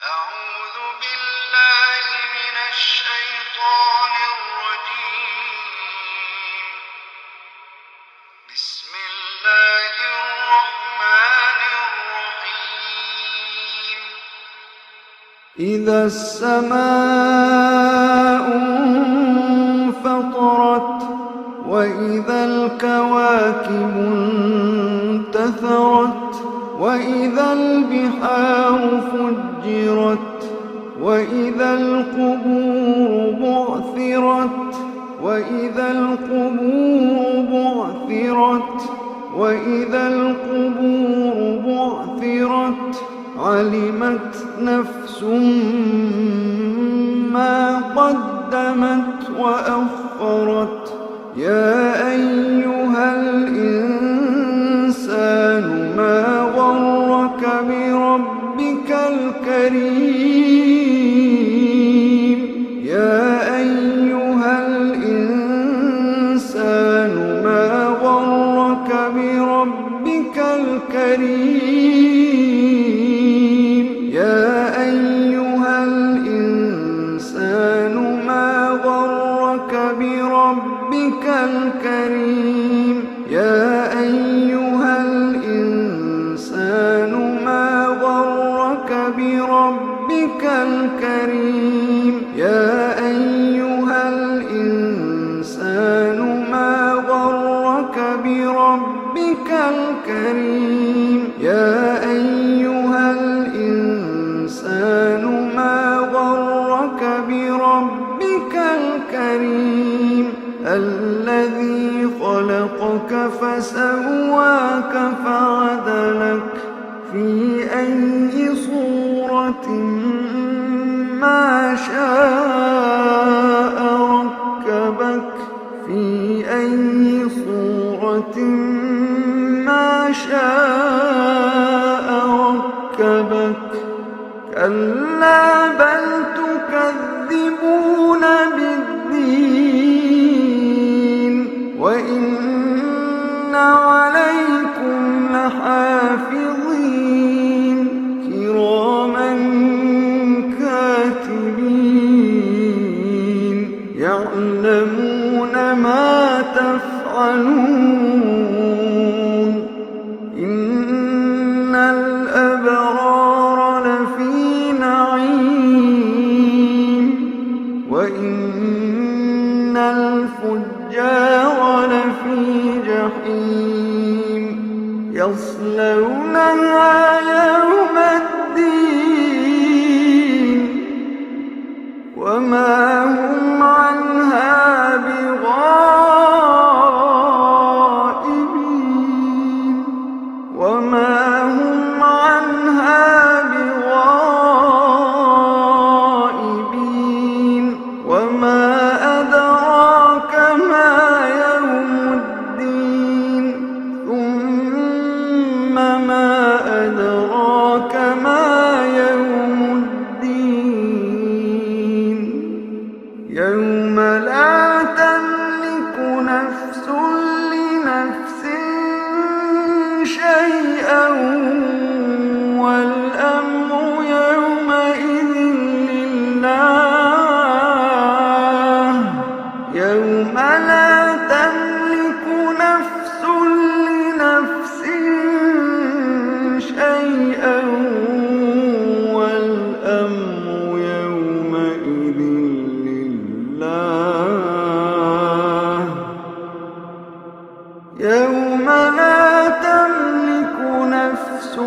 أعوذ بالله من الشيطان الرجيم. بسم الله الرحمن الرحيم. إذا السماء انفطرت وإذا الكواكب انتثرت وإذا البحار فجرت وإذا القبور بعثرت وإذا القبور بعثرت وإذا القبور بعثرت علمت نفس ما قدمت وأخرت يا أيها الإنسان ما غرك بربك الكريم يا أيها الإنسان ما غرك بربك الكريم يا أيها الإنسان ما غرك بربك الكريم يا أيها الإنسان ما غرك بربك الكريم يا أيها الإنسان ما غرك بربك الكريم يا أيها الإنسان ما غرك بربك الكريم الذي خلقك فسواك فعدلك في أي صورة ما شاء ركبك في أي صورة ما شاء ركبك كلا بل تكذبون بالدين وإن عليكم لحافظين كراما كاتبين يعلمون ما تفعلون إن الأبرار لفي نعيم وإن الفجار لفي جحيم يصلونها يوم الدين وما هم عنها بغائبين وما هم عنها بغائبين وما أدراك ما يوم الدين ثم ما أدراك ما يوم الدين يوم لا تملك نفس لنفس شيئا والأمر يومئذ لله يوم لا تملك نفس لنفس شيئا والأمر يومئذ لله يوم لا تملك نفس